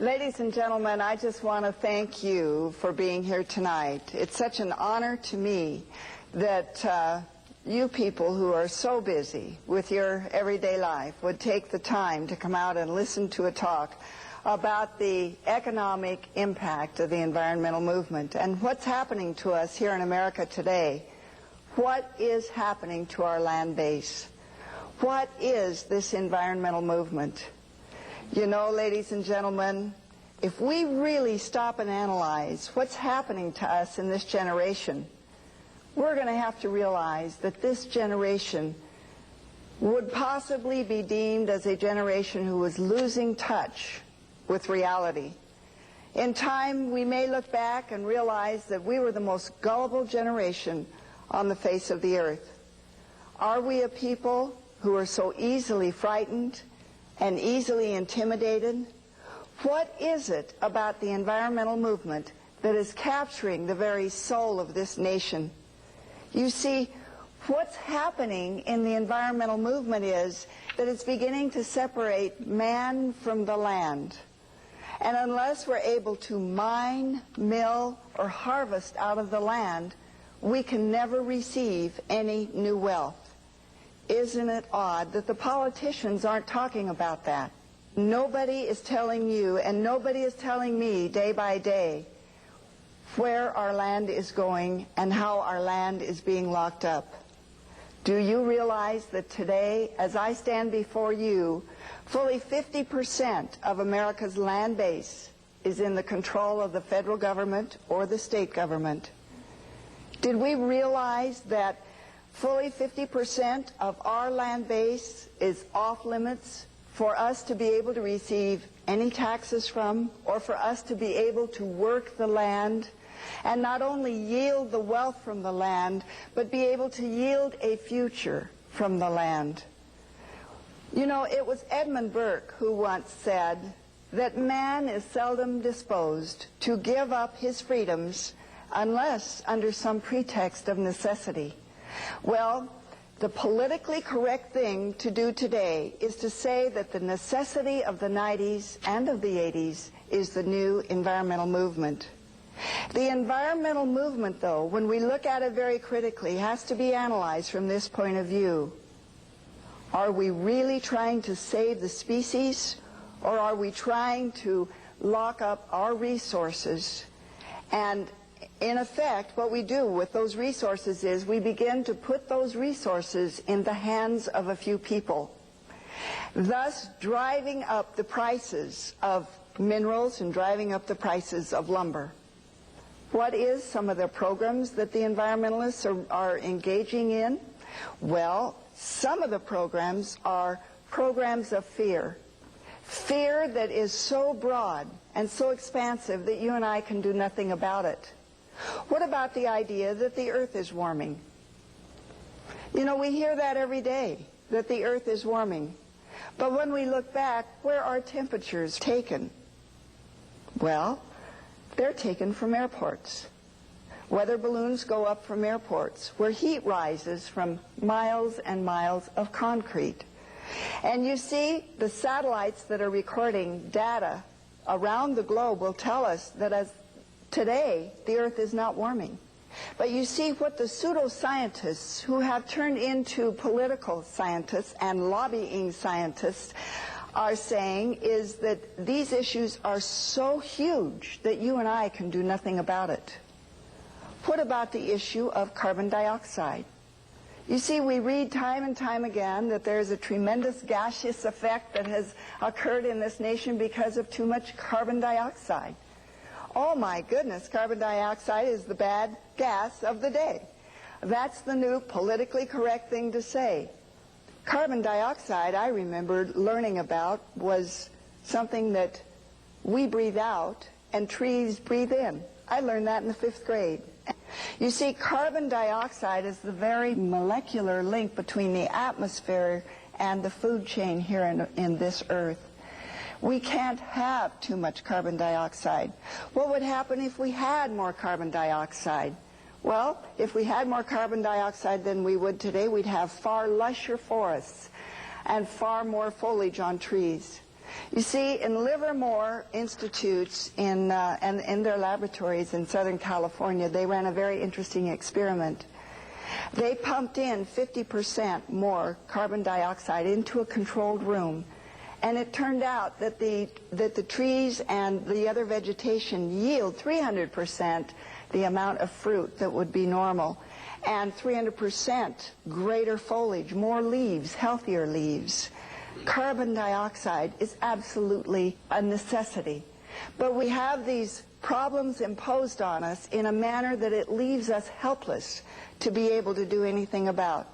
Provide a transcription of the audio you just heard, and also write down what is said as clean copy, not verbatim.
Ladies and gentlemen, I just want to thank you for being here tonight. It's such an honor to me that you people who are so busy with your everyday life would take the time to come out and listen to a talk about the economic impact of the environmental movement and what's happening to us here in America today. What is happening to our land base? What is this environmental movement? You know, ladies and gentlemen, if we really stop and analyze what's happening to us in this generation, we're going to have to realize that this generation would possibly be deemed as a generation who was losing touch with reality. In time, we may look back and realize that we were the most gullible generation on the face of the earth. Are we a people who are so easily frightened and easily intimidated? What is it about the environmental movement that is capturing the very soul of this nation? You see, what's happening in the environmental movement is that it's beginning to separate man from the land. And unless we're able to mine, mill, or harvest out of the land, we can never receive any new wealth. Isn't it odd that the politicians aren't talking about that? Nobody is telling you, and nobody is telling me day by day, where our land is going and how our land is being locked up. Do you realize that today, as I stand before you, fully 50% of America's land base is in the control of the federal government or the state government? Did we realize that fully 50% of our land base is off limits for us to be able to receive any taxes from, or for us to be able to work the land and not only yield the wealth from the land, but be able to yield a future from the land? You know, it was Edmund Burke who once said that man is seldom disposed to give up his freedoms unless under some pretext of necessity. Well, the politically correct thing to do today is to say that the necessity of the 90s and of the 80s is the new environmental movement. The environmental movement, though, when we look at it very critically, has to be analyzed from this point of view. Are we really trying to save the species, or are we trying to lock up our resources? And in effect, what we do with those resources is we begin to put those resources in the hands of a few people, thus driving up the prices of minerals and driving up the prices of lumber. What is some of the programs that the environmentalists are engaging in? Well, some of the programs are programs of fear. Fear that is so broad and so expansive that you and I can do nothing about it. What about the idea that the earth is warming? You know, we hear that every day, that the earth is warming. But when we look back, where are temperatures taken? Well, they're taken from airports. Weather balloons go up from airports, where heat rises from miles and miles of concrete. And you see, the satellites that are recording data around the globe will tell us that as today, the earth is not warming. But you see, what the pseudoscientists who have turned into political scientists and lobbying scientists are saying is that these issues are so huge that you and I can do nothing about it. What about the issue of carbon dioxide? You see, we read time and time again that there's a tremendous gaseous effect that has occurred in this nation because of too much carbon dioxide. Oh my goodness, carbon dioxide is the bad gas of the day. That's the new politically correct thing to say. Carbon dioxide, I remember learning about, was something that we breathe out and trees breathe in. I learned that in the 5th grade. You see, carbon dioxide is the very molecular link between the atmosphere and the food chain here in this earth. We can't have too much carbon dioxide. What would happen if we had more carbon dioxide? Well, if we had more carbon dioxide than we would today, we'd have far lusher forests and far more foliage on trees. You see, in Livermore Institutes and in their laboratories in Southern California, they ran a very interesting experiment. They pumped in 50% more carbon dioxide into a controlled room, and it turned out that the trees and the other vegetation yield 300% the amount of fruit that would be normal, and 300% greater foliage, more leaves, healthier leaves. Carbon dioxide is absolutely a necessity. But we have these problems imposed on us in a manner that it leaves us helpless to be able to do anything about.